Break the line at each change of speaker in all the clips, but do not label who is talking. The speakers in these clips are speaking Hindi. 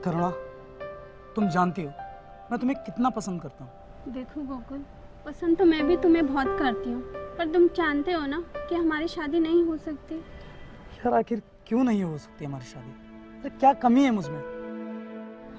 करुणा, तुम जानती हो मैं तुम्हें कितना पसंद करता हूँ।
देखो गोकुल, पसंद तो मैं भी तुम्हें बहुत करती हूँ, पर तुम जानते हो ना कि हमारी शादी नहीं हो सकती।
यार आखिर क्यों नहीं हो सकती हमारी शादी? अरे क्या कमी है मुझमें?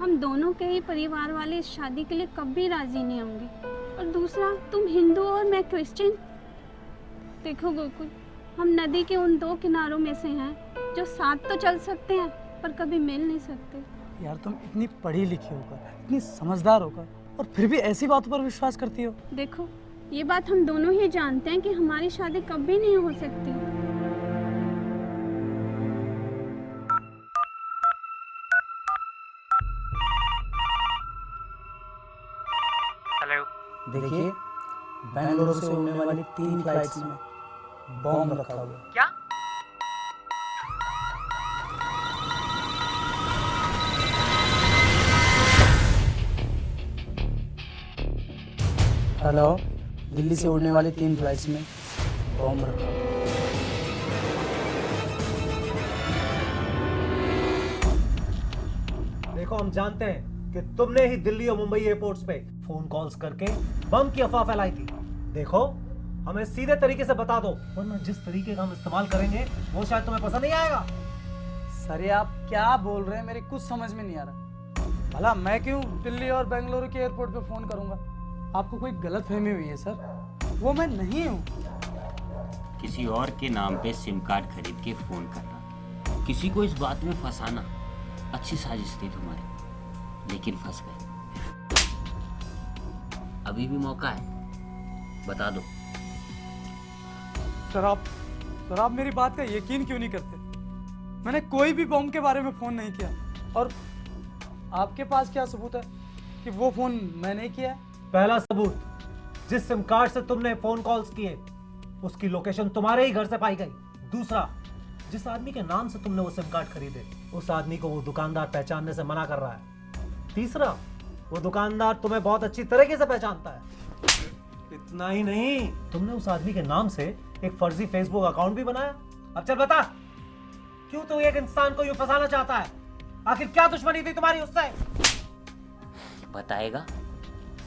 हम दोनों के ही परिवार वाले इस शादी के लिए कभी राजी नहीं होंगे। और दूसरा, तुम हिंदू और मैं क्रिश्चियन। देखो गोकुल, हम नदी के उन दो किनारों में से हैं जो साथ तो चल सकते हैं पर कभी मिल नहीं सकते।
यार तुम इतनी पढ़ी लिखी होकर, इतनी समझदार होकर, और फिर भी ऐसी बातों पर विश्वास करती हो।
देखो, ये बात हम दोनों ही जानते हैं कि हमारी शादी कभी नहीं हो सकती।
हेलो।
देखिए, बेंगलुरु से उड़ने वाली 3 फ्लाइट्स में बॉम्ब रखा हुआ है।
क्या?
हेलो, दिल्ली से उड़ने वाली 3 फ्लाइट्स में बॉम्ब रखा हुआ है।
देखो, हम जानते हैं कि तुमने ही दिल्ली और मुंबई एयरपोर्ट्स पे फोन कॉल्स करके बम की अफवाह फैलाई थी। देखो, हमें सीधे तरीके से बता दो, वरना जिस तरीके का हम इस्तेमाल करेंगे वो शायद तुम्हें पसंद नहीं आएगा।
सर ये आप क्या बोल रहे हैं, मेरी कुछ समझ में नहीं आ रहा। भला मैं क्यों दिल्ली और बेंगलुरु के एयरपोर्ट पे फोन करूंगा? आपको कोई गलतफहमी हुई है सर, वो मैं नहीं हूँ।
किसी और के नाम पे सिम कार्ड खरीद के फोन करना, किसी को इस बात में फंसाना अच्छी साजिश थी तुम्हारी, लेकिन फंस गए। अभी भी मौका है, बता दो।
सर आप मेरी बात का यकीन क्यों नहीं करते? मैंने कोई भी बॉम्ब के बारे में फोन नहीं किया, और आपके पास क्या सबूत है कि वो फोन मैंने किया है?
पहला सबूत, जिस सिम कार्ड से तुमने फोन कॉल्स किए उसकी लोकेशन तुम्हारे ही घर से पाई गई। दूसरा, जिस आदमी के नाम से तुमने वो सिम कार्ड खरीदे उस आदमी को वो दुकानदार पहचानने से मना कर रहा है। तीसरा, वो दुकानदार तुम्हें बहुत अच्छी तरीके से पहचानता है। इतना ही नहीं, तुमने उस आदमी के नाम से एक फर्जी फेसबुक अकाउंट भी बनाया। अब चल बता, क्यों तू एक इंसान को यूं फंसाना चाहता है? आखिर क्या दुश्मनी थी तुम्हारी उससे?
बताएगा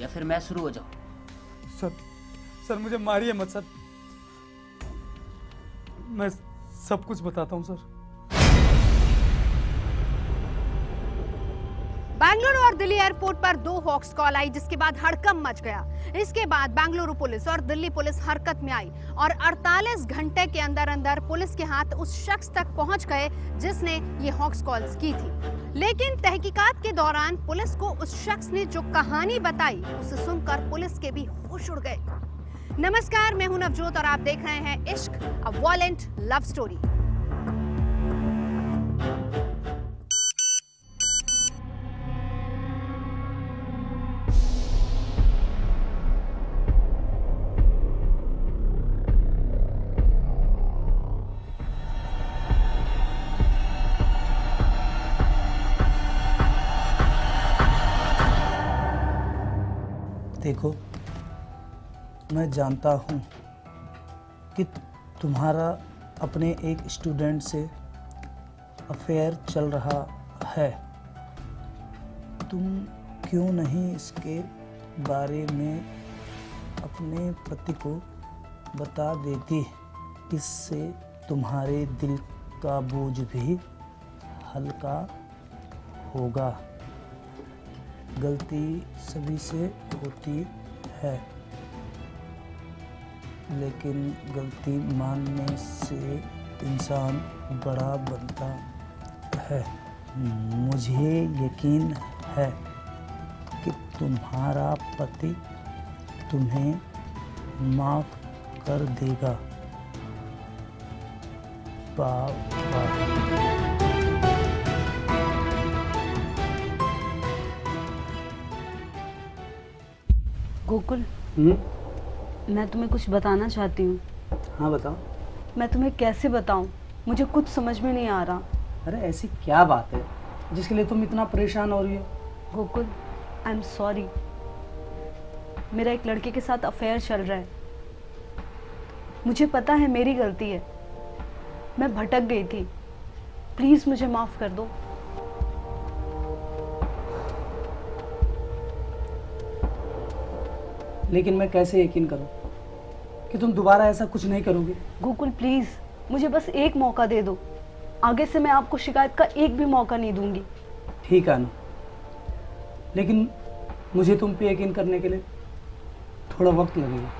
या फिर मैं शुरू हो जाऊं?
सर मुझे मारिए मत सर, मैं सब कुछ बताता हूँ सर।
बेंगलुरु और दिल्ली एयरपोर्ट पर 2 हॉक्स कॉल आई, जिसके बाद हड़कंप मच गया। इसके बाद बेंगलुरु पुलिस और दिल्ली पुलिस हरकत में आई और 48 घंटे के अंदर अंदर पुलिस के हाथ उस शख्स तक पहुंच गए जिसने ये हॉक्स कॉल्स की थी। लेकिन तहकीकात के दौरान पुलिस को उस शख्स ने जो कहानी बताई उसे सुनकर पुलिस के भी होश उड़ गए। नमस्कार, मैं हूं नवजोत और आप देख रहे हैं इश्क, अ वायलेंट लव स्टोरी।
देखो, मैं जानता हूँ कि तुम्हारा अपने एक स्टूडेंट से अफेयर चल रहा है। तुम क्यों नहीं इसके बारे में अपने पति को बता देती? इससे तुम्हारे दिल का बोझ भी हल्का होगा। गलती सभी से होती है, लेकिन गलती मानने से इंसान बड़ा बनता है। मुझे यकीन है कि तुम्हारा पति तुम्हें माफ कर देगा। बाय।
गोकुल, मैं तुम्हें कुछ बताना चाहती हूँ।
हाँ बताओ।
मैं तुम्हें कैसे बताऊँ, मुझे कुछ समझ में नहीं आ रहा।
अरे ऐसी क्या बात है जिसके लिए तुम इतना परेशान हो रही हो?
Gokul, I am sorry. मेरा एक लड़के के साथ अफेयर चल रहा है। मुझे पता है मेरी गलती है, मैं भटक गई थी। प्लीज़ मुझे माफ़ कर दो।
लेकिन मैं कैसे यकीन करूं कि तुम दोबारा ऐसा कुछ नहीं करोगे?
गोकुल प्लीज, मुझे बस एक मौका दे दो। आगे से मैं आपको शिकायत का एक भी मौका नहीं दूंगी।
ठीक है अनु, लेकिन मुझे तुम पे यकीन करने के लिए थोड़ा वक्त लगेगा।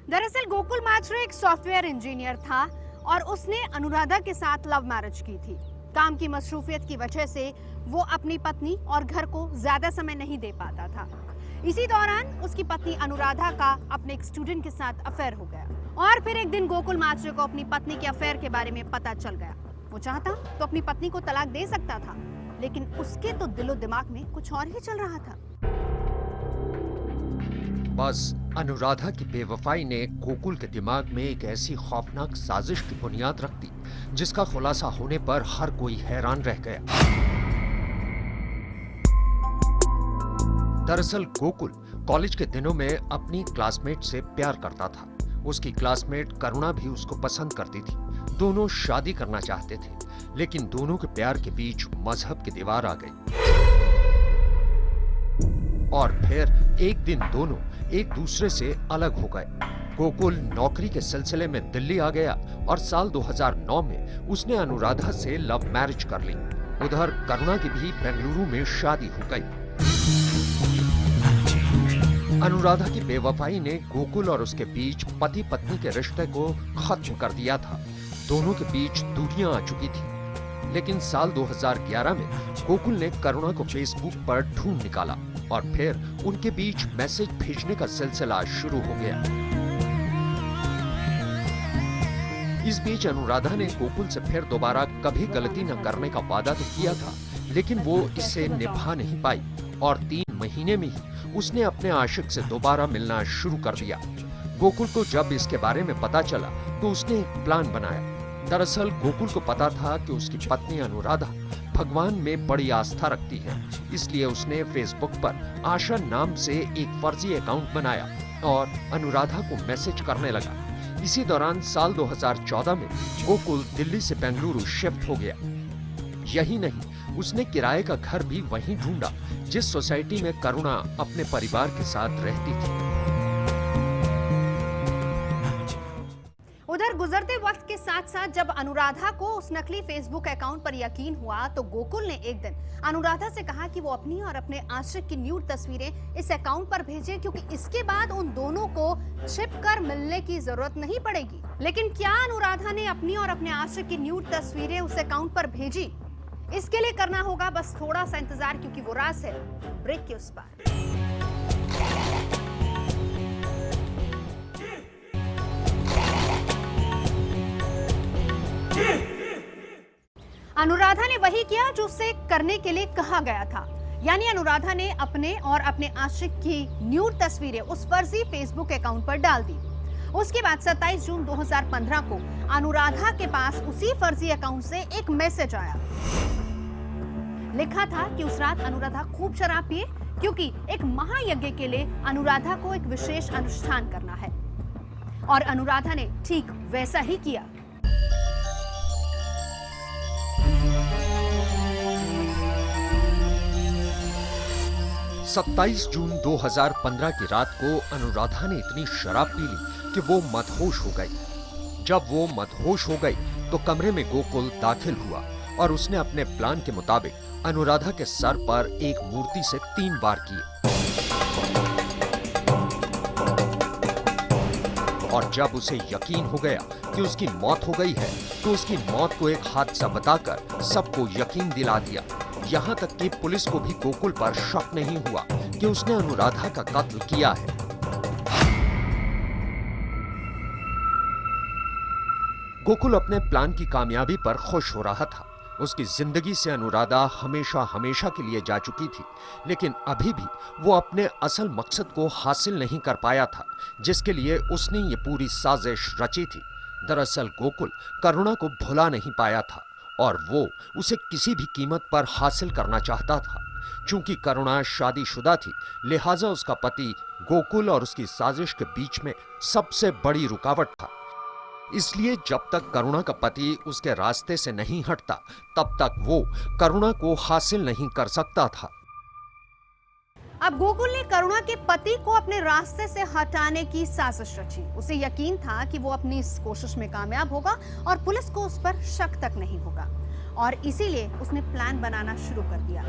दरअसल गोकुल माथुर एक सॉफ्टवेयर इंजीनियर था और उसने अनुराधा के साथ लव मैरिज की थी। काम की मसरूफियत की वजह से वो अपनी पत्नी और घर को ज्यादा समय नहीं दे पाता था। इसी दौरान उसकी पत्नी अनुराधा का अपने एक स्टूडेंट के साथ अफेयर हो गया और फिर एक दिन गोकुल माथुर को अपनी पत्नी के अफेयर के बारे में पता चल गया। वो चाहता तो अपनी पत्नी को तलाक दे सकता था, लेकिन उसके तो दिलो दिमाग में कुछ और ही चल रहा था।
बस अनुराधा की बेवफाई ने गोकुल के दिमाग में एक ऐसी खौफनाक साजिश की बुनियाद रख दी जिसका खुलासा होने पर हर कोई हैरान रह गया। दरअसल गोकुल कॉलेज के दिनों में अपनी क्लासमेट से प्यार करता था। उसकी क्लासमेट करुणा भी उसको पसंद करती थी। दोनों शादी करना चाहते थे, लेकिन दोनों के प्यार के बीच मजहब की दीवार आ गई और फिर एक दिन दोनों एक दूसरे से अलग हो गए। गोकुल नौकरी के सिलसिले में दिल्ली आ गया और साल 2009 में उसने अनुराधा से लव मैरिज कर ली। उधर करुणा की भी बेंगलुरु में शादी हो गई। अनुराधा की बेवफाई ने गोकुल और उसके बीच पति पत्नी के रिश्ते को खत्म कर दिया था। दोनों के बीच दूरियां आ चुकी थी। लेकिन साल 2011 में गोकुल ने करुणा को फेसबुक पर ढूंढ निकाला और फिर उनके बीच मैसेज भेजने का सिलसिला शुरू हो गया। इस बीच अनुराधा ने गोकुल से फिर दोबारा कभी गलती न करने का वादा तो किया था, लेकिन वो इसे निभा नहीं पाई और 3 महीने में ही उसने अपने आशिक से दोबारा मिलना शुरू कर दिया। गोकुल को जब इसके बारे में पता चला तो उसने एक प्लान बनाया। दरअसल गोकुल को पता था कि उसकी पत्नी अनुराधा भगवान में बड़ी आस्था रखती है, इसलिए उसने फेसबुक पर आशा नाम से एक फर्जी अकाउंट बनाया और अनुराधा को मैसेज करने लगा। इसी दौरान साल 2014 में गोकुल दिल्ली से बेंगलुरु शिफ्ट हो गया। यही नहीं, उसने किराए का घर भी वहीं ढूंढा जिस सोसाइटी में करुणा अपने परिवार के साथ रहती थी।
उधर गुजरते वक्त के साथ साथ जब अनुराधा को उस नकली फेसबुक अकाउंट पर यकीन हुआ तो गोकुल ने एक दिन अनुराधा से कहा कि वो अपनी और अपने आशिक की न्यूड तस्वीरें इस अकाउंट पर भेजे, क्योंकि इसके बाद उन दोनों को छिपकर मिलने की जरूरत नहीं पड़ेगी। लेकिन क्या अनुराधा ने अपनी और अपने आशिक की न्यूड तस्वीरें उस अकाउंट पर भेजी? इसके लिए करना होगा बस थोड़ा सा इंतजार, क्योंकि वो राज है ब्रेक के उस पार। अनुराधा ने वही किया जो उसे करने के लिए कहा गया था, यानी अनुराधा ने अपने और अपने आशिक की न्यूड तस्वीरें उस फर्जी फेसबुक अकाउंट पर डाल दी। उसके बाद 27 जून 2015 को अनुराधा के पास उसी फर्जी अकाउंट से एक मैसेज आया। लिखा था कि उस रात अनुराधा खूब शराब पिए, क्योंकि एक महायज्ञ के लिए अनुराधा को एक विशेष अनुष्ठान करना है, और अनुराधा ने ठीक वैसा ही किया।
सत्ताईस जून 2015 की रात को अनुराधा ने इतनी शराब पी ली कि वो मदहोश हो गई। जब वो मदहोश हो गई तो कमरे में गोकुल दाखिल हुआ और उसने अपने प्लान के मुताबिक अनुराधा के सर पर एक मूर्ति से 3 बार किए। और जब उसे यकीन हो गया कि उसकी मौत हो गई है तो उसकी मौत को एक हादसा बताकर सबको यकीन दिला दिया। यहाँ तक कि पुलिस को भी गोकुल पर शक नहीं हुआ कि उसने अनुराधा का कत्ल किया है। गोकुल अपने प्लान की कामयाबी पर खुश हो रहा था। उसकी जिंदगी से अनुराधा हमेशा हमेशा के लिए जा चुकी थी, लेकिन अभी भी वो अपने असल मकसद को हासिल नहीं कर पाया था जिसके लिए उसने ये पूरी साजिश रची थी। दरअसल गोकुल करुणा को भुला नहीं पाया था और वो उसे किसी भी कीमत पर हासिल करना चाहता था। चूंकि करुणा शादीशुदा थी, लिहाजा उसका पति गोकुल और उसकी साजिश के बीच में सबसे बड़ी रुकावट था। इसलिए जब तक करुणा का पति उसके रास्ते से नहीं हटता तब तक वो करुणा को हासिल नहीं कर सकता था।
अब गोकुल ने करुणा के पति को अपने रास्ते से हटाने की साजिश रची। उसे यकीन था कि वो अपनी इस कोशिश में कामयाब होगा और पुलिस को उस पर शक तक नहीं होगा, और इसीलिए उसने प्लान बनाना शुरू कर दिया।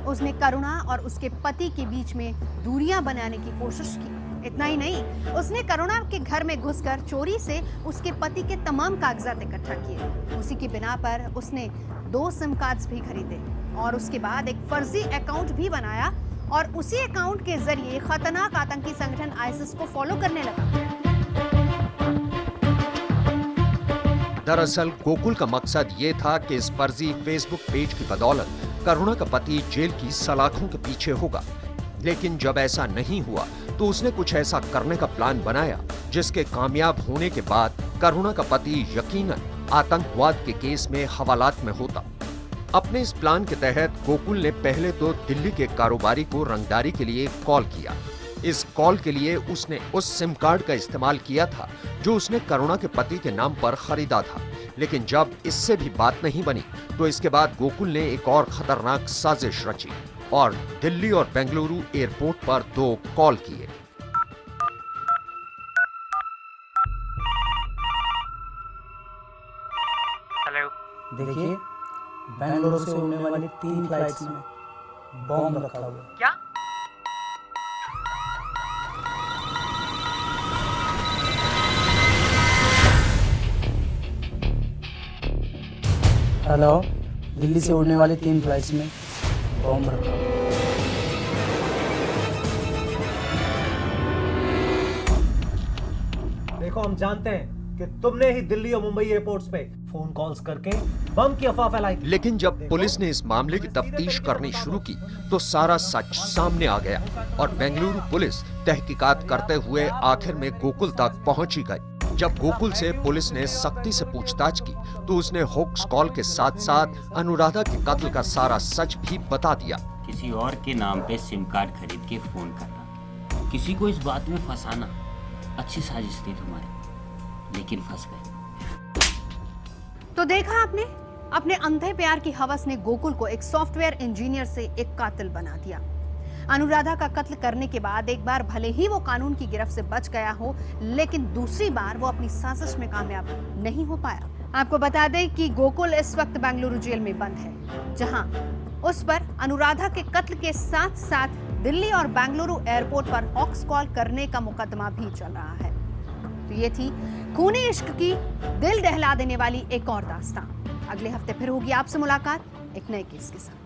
उसने करुणा और उसके पति के बीच में दूरियां बनाने की कोशिश की। इतना ही नहीं, उसने करुणा के घर में घुसकर चोरी से उसके पति के तमाम कागजात इकट्ठा किए। उसी की बिना पर उसने 2 सिम कार्ड्स भी खरीदे और उसके बाद एक फर्जी अकाउंट भी बनाया और उसी अकाउंट के जरिए खतरनाक आतंकी संगठन आईएसआईएस को फॉलो करने लगा।
दरअसल गोकुल का मकसद ये था कि इस फर्जी फेसबुक पेज की बदौलत करुणा का पति जेल की सलाखों के पीछे होगा। लेकिन जब ऐसा नहीं हुआ तो उसने कुछ ऐसा करने का प्लान बनाया जिसके कामयाब होने के बाद करुणा का पति यकीनन आतंकवाद के केस में हवालात में होता। अपने इस प्लान के तहत गोकुल ने पहले तो दिल्ली के कारोबारी को रंगदारी के लिए कॉल किया। इस कॉल के लिए उसने उस सिम कार्ड का इस्तेमाल किया था जो उसने करुणा के पति के नाम पर खरीदा था। लेकिन जब इससे भी बात नहीं बनी तो इसके बाद गोकुल ने एक और खतरनाक साजिश रची और दिल्ली और बेंगलुरु एयरपोर्ट पर 2 कॉल किए।
हेलो।
देखिए, बेंगलुरु से उड़ने वाली 3 फ्लाइट्स में बॉम्ब रखा हुआ है।
क्या?
हेलो, दिल्ली से उड़ने वाली 3 फ्लाइट्स में बॉम्ब रखा हुआ है।
देखो, हम जानते हैं कि तुमने ही दिल्ली और मुंबई एयरपोर्ट्स पे फोन कॉल्स करके बम की अफवाह फैलाई थी।
लेकिन जब पुलिस ने इस मामले की तफ्तीश करनी शुरू की तो सारा सच सामने आ गया और बेंगलुरु पुलिस तहकीकात करते हुए आखिर में गोकुल तक पहुंची गई। जब गोकुल से पुलिस ने सख्ती से पूछताछ की तो उसने होक्स कॉल के साथ साथ अनुराधा के कत्ल का सारा सच भी बता दिया।
किसी और के नाम पे सिम कार्ड खरीद के फोन करना, किसी को इस बात में फंसाना, अच्छी साजिश थी तुम्हारी, लेकिन फंस गए।
तो देखा आपने, अपने अंधे प्यार की हवस ने गोकुल को एक सॉफ्टवेयर इंजीनियर से एक कातिल बना दिया। अनुराधा का कत्ल करने के बाद एक बार भले ही वो कानून की गिरफ्त से बच गया हो, लेकिन दूसरी बार वो अपनी साजिश में कामयाब नहीं हो पाया। आपको बता दें कि गोकुल इस वक्त बेंगलुरु जेल में बंद है, जहां उस पर अनुराधा के कत्ल के साथ साथ दिल्ली और बेंगलुरु एयरपोर्ट पर हॉक्स कॉल करने का मुकदमा भी चल रहा है। तो ये थी खूनी इश्क की दिल दहला देने वाली एक और दास्तां। अगले हफ्ते फिर होगी आपसे मुलाकात एक नए केस के साथ।